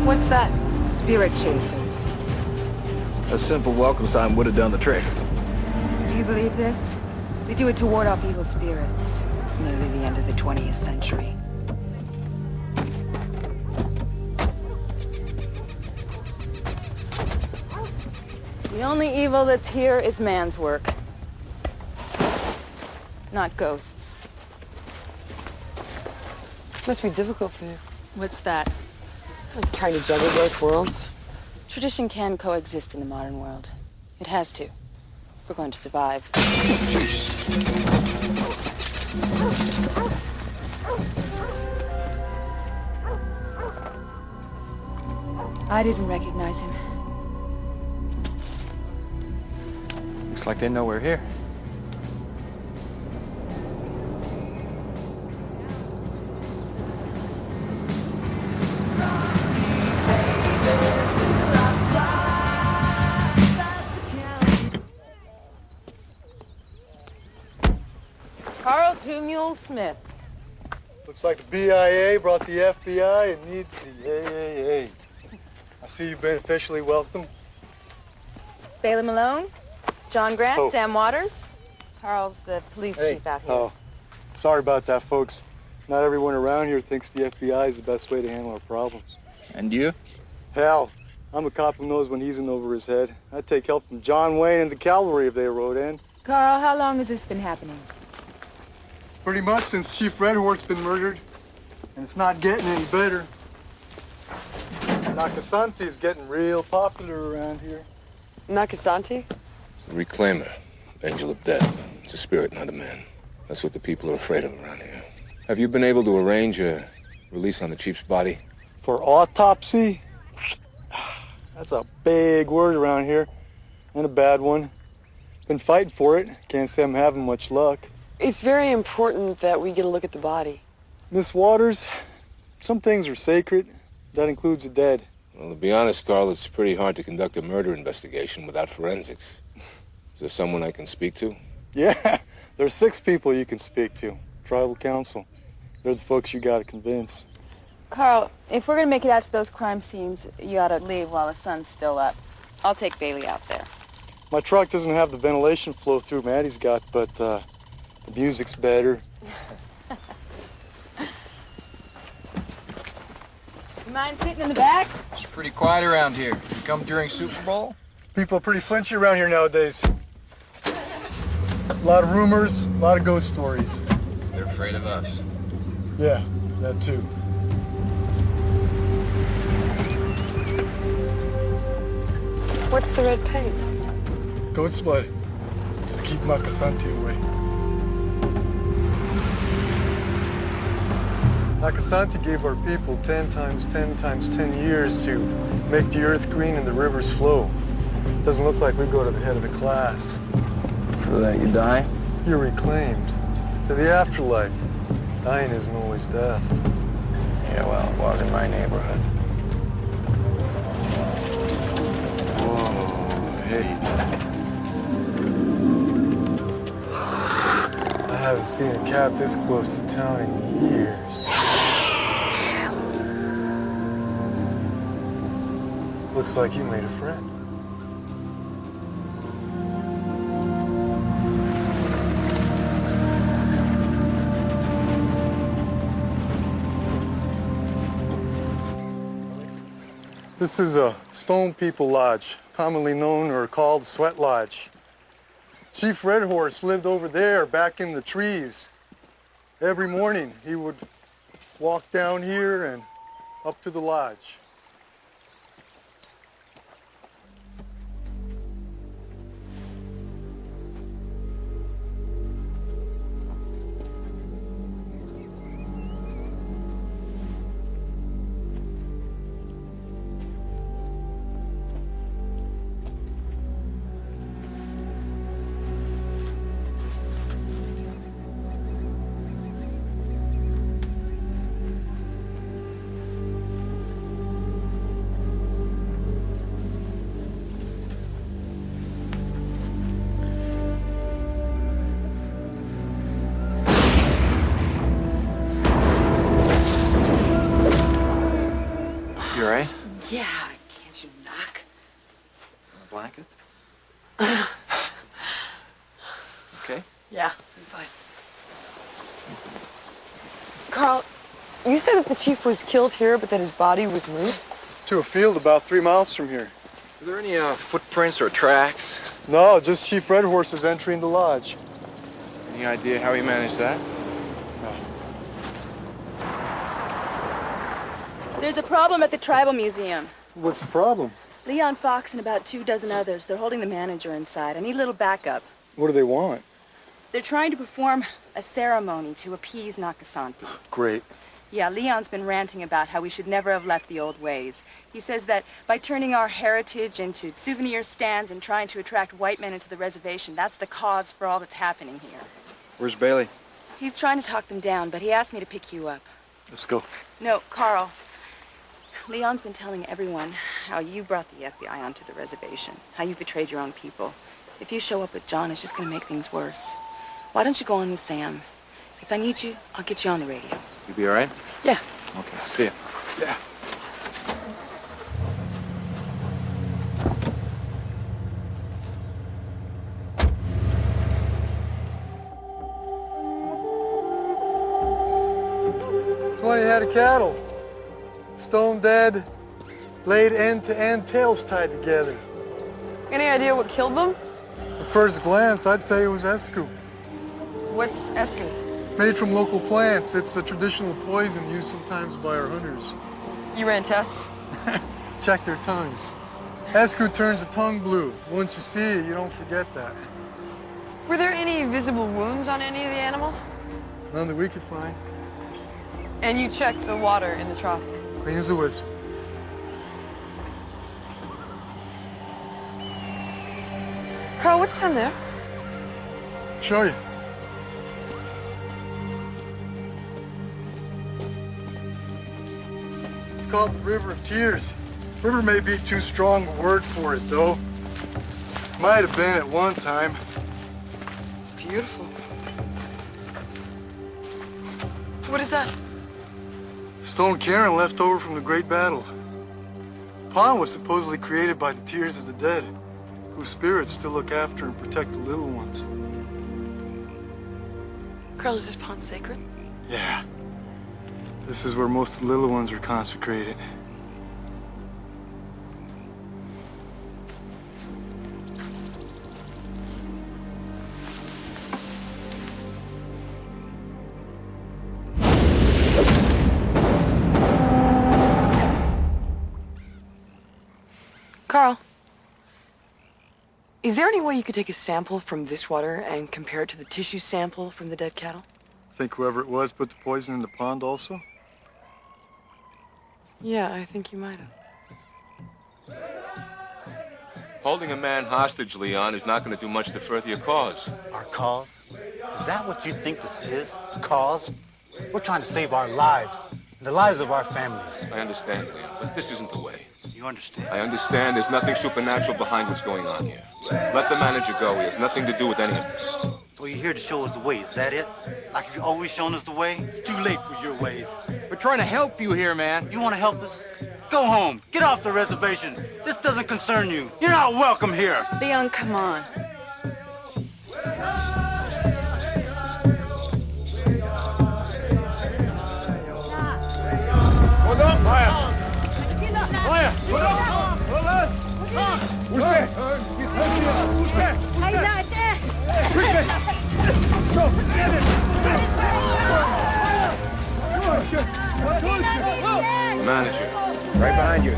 What's that? Spirit chasers. A simple welcome sign would have done the trick. Do you believe this? They do it to ward off evil spirits. It's nearly the end of the 20th century. The only evil that's here is man's work. Not ghosts. Must be difficult for you. What's that? Trying to juggle both worlds. Tradition can coexist in the modern world. It has to. We're going to survive. Jeez. I didn't recognize him. Looks like they know we're here. Carl Two Mules Smith. Looks like the BIA brought the FBI and needs the AAA. I see you've been officially welcomed. Bailey Malone, John Grant, Oh. Sam Waters. Carl's the police chief out here. Oh, sorry about that, folks. Not everyone around here thinks the FBI is the best way to handle our problems. And you? Hell, I'm a cop who knows when he's in over his head. I'd take help from John Wayne and the cavalry if they rode in. Carl, how long has this been happening? Pretty much since Chief Red Horse been murdered, and it's not getting any better. Nakasanti's getting real popular around here. Nakasanti? It's the Reclaimer, Angel of Death. It's a spirit, not a man. That's what the people are afraid of around here. Have you been able to arrange a release on the chief's body? For autopsy? That's a big word around here, and a bad one. Been fighting for it. Can't say I'm having much luck. It's very important that we get a look at the body. Miss Waters, some things are sacred. That includes the dead. Well, to be honest, Carl, it's pretty hard to conduct a murder investigation without forensics. Is there someone I can speak to? Yeah, there's 6 people you can speak to. Tribal council. They're the folks you gotta convince. Carl, if we're gonna make it out to those crime scenes, you ought to leave while the sun's still up. I'll take Bailey out there. My truck doesn't have the ventilation flow through Maddie's got, but the music's better. You mind sitting in the back? It's pretty quiet around here. You come during Super Bowl? People are pretty flinchy around here nowadays. A lot of rumors, a lot of ghost stories. They're afraid of us. Yeah, that too. What's the red paint? Goat's blood. Just to keep Nakasanti away. Nakasanti gave our people 10 times 10 times 10 years to make the earth green and the rivers flow. Doesn't look like we go to the head of the class. For that you die? You're reclaimed. To the afterlife. Dying isn't always death. Yeah, well, it was in my neighborhood. Whoa, hey. I haven't seen a cat this close to town in years. Looks like you made a friend. This is a Stone People Lodge, commonly known or called Sweat Lodge. Chief Red Horse lived over there back in the trees. Every morning he would walk down here and up to the lodge. Yeah, can't you knock? A blanket? Okay. Yeah, I'm fine. Carl, you said that the chief was killed here, but that his body was moved? To a field about 3 miles from here. Are there any footprints or tracks? No, just Chief Red Horse's entry in the lodge. Any idea how he managed that? There's a problem at the tribal museum. What's the problem? Leon Fox and about 24 others. They're holding the manager inside. I need a little backup. What do they want? They're trying to perform a ceremony to appease Nakasanti. Great. Yeah, Leon's been ranting about how we should never have left the old ways. He says that by turning our heritage into souvenir stands and trying to attract white men into the reservation, that's the cause for all that's happening here. Where's Bailey? He's trying to talk them down, but he asked me to pick you up. Let's go. No, Carl. Leon's been telling everyone how you brought the FBI onto the reservation, how you betrayed your own people. If you show up with John, it's just going to make things worse. Why don't you go on with Sam? If I need you, I'll get you on the radio. You be all right? Yeah. Okay, see ya. Yeah. Head of cattle. Stone dead, laid end to end, tails tied together. Any idea what killed them? At first glance, I'd say it was escu. What's escu? Made from local plants. It's a traditional poison used sometimes by our hunters. You ran tests? Check their tongues. Escu turns the tongue blue. Once you see it, you don't forget that. Were there any visible wounds on any of the animals? None that we could find. And you checked the water in the trough? Clean as a whistle. Carl, what's down there? Show you. It's called the River of Tears. River may be too strong a word for it, though. Might have been at one time. It's beautiful. What is that? Stone cairn left over from the Great Battle. Pond was supposedly created by the tears of the dead, whose spirits still look after and protect the little ones. Carl, is this pond sacred? Yeah. This is where most of the little ones are consecrated. Carl, is there any way you could take a sample from this water and compare it to the tissue sample from the dead cattle? Think whoever it was put the poison in the pond also? Yeah, I think you might have. Holding a man hostage, Leon, is not going to do much to further your cause. Our cause? Is that what you think this is? A cause? We're trying to save our lives, and the lives of our families. I understand, Leon, but this isn't the way. You understand? I understand there's nothing supernatural behind what's going on here. Let the manager go. He has nothing to do with any of this. So you're here to show us the way, is that it? Like you've always shown us the way? It's too late for your ways. We're trying to help you here, man. You want to help us? Go home. Get off the reservation. This doesn't concern you. You're not welcome here. Leon, come on. Hold on, Maya. Maya, hold on. Hold on. Who's there? Who's there? Go, get it. Manager. Right behind you.